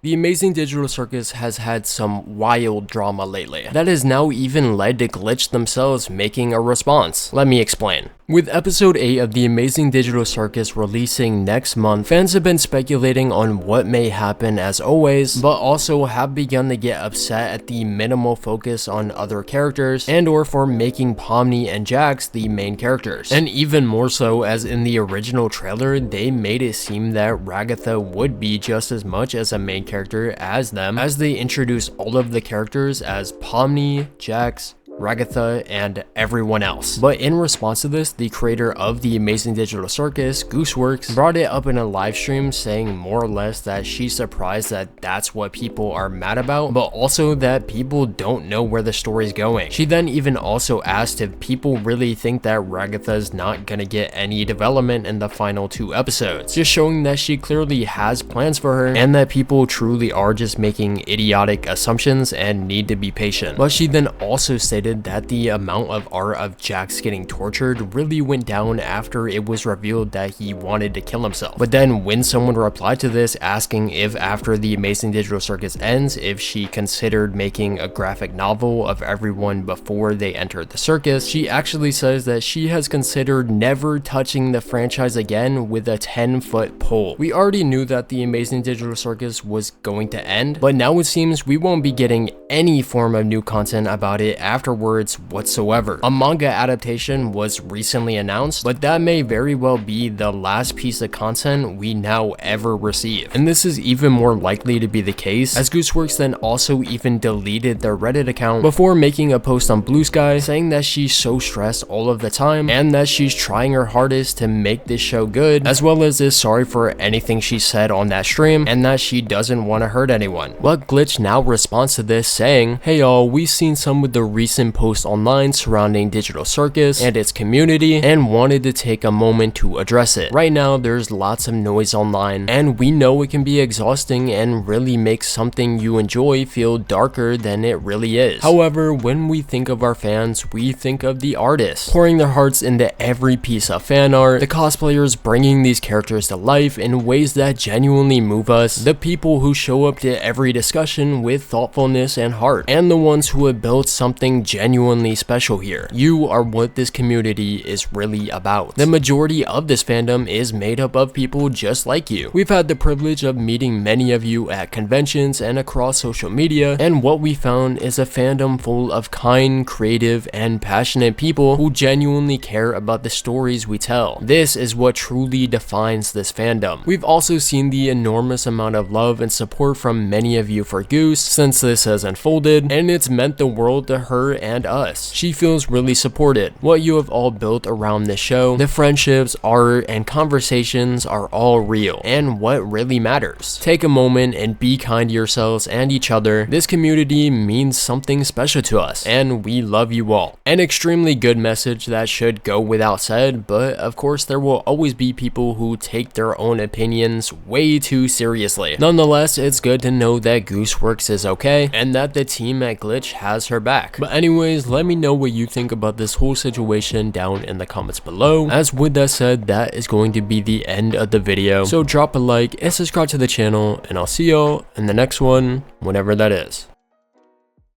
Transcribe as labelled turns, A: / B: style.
A: The Amazing Digital Circus has had some wild drama lately that has now even led to Glitch themselves making a response. Let me explain. With episode 8 of The Amazing Digital Circus releasing next month, fans have been speculating on what may happen as always, but also have begun to get upset at the minimal focus on other characters and or for making Pomni and Jax the main characters. And even more so, as in the original trailer, they made it seem that Ragatha would be just as much as a main character as them, as they introduce all of the characters as Pomni, Jax, Ragatha, and everyone else. But in response to this, the creator of The Amazing Digital Circus, Gooseworks, brought it up in a live stream saying more or less that she's surprised that that's what people are mad about, but also that people don't know where the story's going. She then even also asked if people really think that Ragatha's not gonna get any development in the final 2 episodes, just showing that she clearly has plans for her and that people truly are just making idiotic assumptions and need to be patient. But she then also stated that the amount of art of Jax getting tortured really went down after it was revealed that he wanted to kill himself. But then when someone replied to this asking if after The Amazing Digital Circus ends, if she considered making a graphic novel of everyone before they entered the circus, she actually says that she has considered never touching the franchise again with a 10-foot pole. We already knew that The Amazing Digital Circus was going to end, but now it seems we won't be getting any form of new content about it afterwards whatsoever. A manga adaptation was recently announced, but that may very well be the last piece of content we now ever receive. And this is even more likely to be the case, as Gooseworks then also even deleted their Reddit account before making a post on Blue Sky saying that she's so stressed all of the time and that she's trying her hardest to make this show good, as well as is sorry for anything she said on that stream and that she doesn't want to hurt anyone. But Glitch now responds to this saying, "Hey y'all, we've seen some of the recent posts online surrounding Digital Circus and its community and wanted to take a moment to address it. Right now there's lots of noise online and we know it can be exhausting and really makes something you enjoy feel darker than it really is. However, when we think of our fans, we think of the artists pouring their hearts into every piece of fan art, the cosplayers bringing these characters to life in ways that genuinely move us, the people who show up to every discussion with thoughtfulness and heart, and the ones who have built something genuinely special here. You are what this community is really about. The majority of this fandom is made up of people just like you. We've had the privilege of meeting many of you at conventions and across social media, and what we found is a fandom full of kind, creative, and passionate people who genuinely care about the stories we tell. This is what truly defines this fandom. We've also seen the enormous amount of love and support from many of you for Goose since this has unfolded, and it's meant the world to her and us. She feels really supported. What you have all built around this show, the friendships, art, and conversations are all real and what really matters. Take a moment and be kind to yourselves and each other. This community means something special to us and we love you all." An extremely good message that should go without said, but of course there will always be people who take their own opinions way too seriously. Nonetheless, it's good to know that Gooseworks is okay and that the team at Glitch has her back. But anyways, let me know what you think about this whole situation down in the comments below. As with that said, that is going to be the end of the video. So drop a like and subscribe to the channel, and I'll see y'all in the next one, whenever that is.